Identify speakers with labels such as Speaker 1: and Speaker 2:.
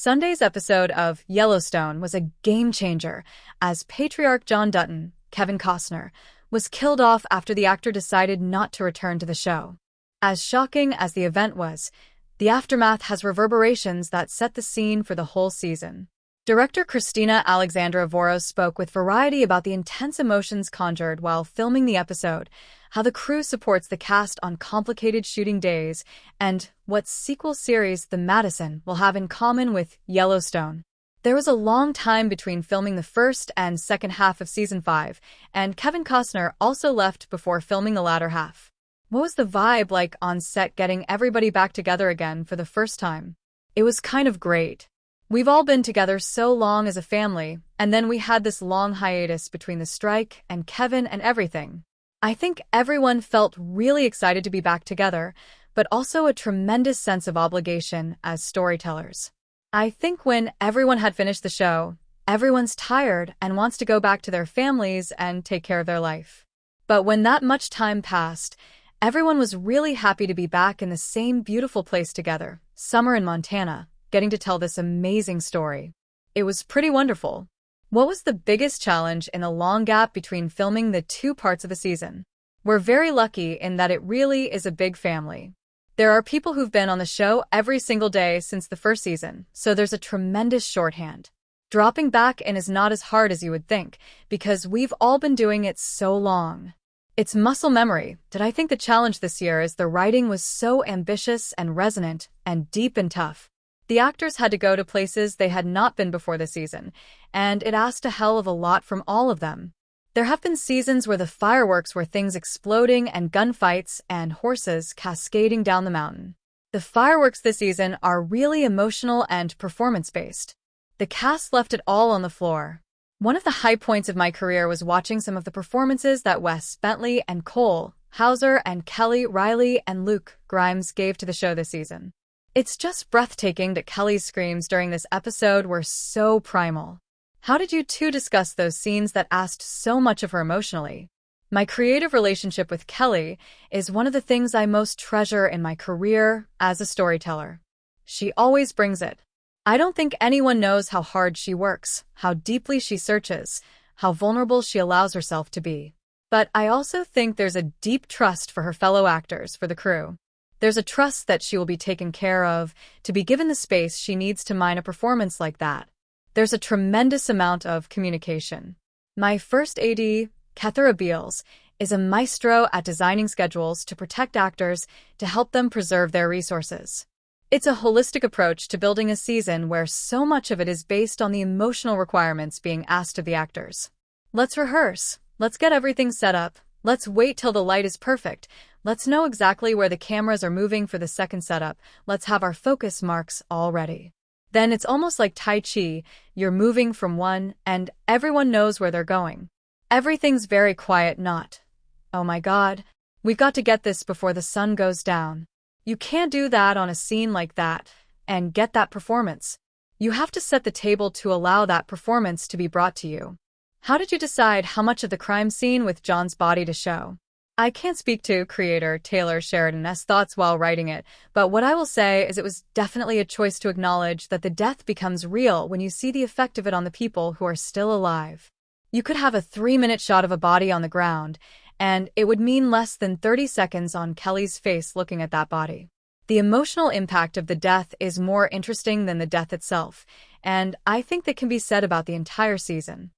Speaker 1: Sunday's episode of Yellowstone was a game-changer as patriarch John Dutton, Kevin Costner, was killed off after the actor decided not to return to the show. As shocking as the event was, the aftermath has reverberations that set the scene for the whole season. Director Christina Alexandra Voros spoke with Variety about the intense emotions conjured while filming the episode, how the crew supports the cast on complicated shooting days, and what sequel series The Madison will have in common with Yellowstone. There was a long time between filming the first and second half of Season 5, and Kevin Costner also left before filming the latter half. What was the vibe like on set getting everybody back together again for the first time? It was kind of great. We've all been together so long as a family, and then we had this long hiatus between the strike and Kevin and everything. I think everyone felt really excited to be back together, but also a tremendous sense of obligation as storytellers. I think when everyone had finished the show, everyone's tired and wants to go back to their families and take care of their life. But when that much time passed, everyone was really happy to be back in the same beautiful place together, summer in Montana, getting to tell this amazing story. It was pretty wonderful. What was the biggest challenge in the long gap between filming the two parts of the season? We're very lucky in that it really is a big family. There are people who've been on the show every single day since the first season, so there's a tremendous shorthand. Dropping back in is not as hard as you would think, because we've all been doing it so long. It's muscle memory. Did I think the challenge this year is the writing was so ambitious and resonant and deep and tough. The actors had to go to places they had not been before this season, and it asked a hell of a lot from all of them. There have been seasons where the fireworks were things exploding and gunfights and horses cascading down the mountain. The fireworks this season are really emotional and performance-based. The cast left it all on the floor. One of the high points of my career was watching some of the performances that Wes Bentley and Cole Hauser and Kelly Riley and Luke Grimes gave to the show this season. It's just breathtaking that Kelly's screams during this episode were so primal. How did you two discuss those scenes that asked so much of her emotionally? My creative relationship with Kelly is one of the things I most treasure in my career as a storyteller. She always brings it. I don't think anyone knows how hard she works, how deeply she searches, how vulnerable she allows herself to be. But I also think there's a deep trust for her fellow actors, for the crew. There's a trust that she will be taken care of, to be given the space she needs to mine a performance like that. There's a tremendous amount of communication. My first AD, Kethera Beals, is a maestro at designing schedules to protect actors to help them preserve their resources. It's a holistic approach to building a season where so much of it is based on the emotional requirements being asked of the actors. Let's rehearse. Let's get everything set up. Let's wait till the light is perfect. Let's know exactly where the cameras are moving for the second setup. Let's have our focus marks all ready. Then it's almost like Tai Chi. You're moving from one, and everyone knows where they're going. Everything's very quiet, not, "Oh my God, we've got to get this before the sun goes down." You can't do that on a scene like that and get that performance. You have to set the table to allow that performance to be brought to you. How did you decide how much of the crime scene with John's body to show? I can't speak to creator Taylor Sheridan's thoughts while writing it, but what I will say is it was definitely a choice to acknowledge that the death becomes real when you see the effect of it on the people who are still alive. You could have a 3-minute shot of a body on the ground, and it would mean less than 30 seconds on Kelly's face looking at that body. The emotional impact of the death is more interesting than the death itself, and I think that can be said about the entire season.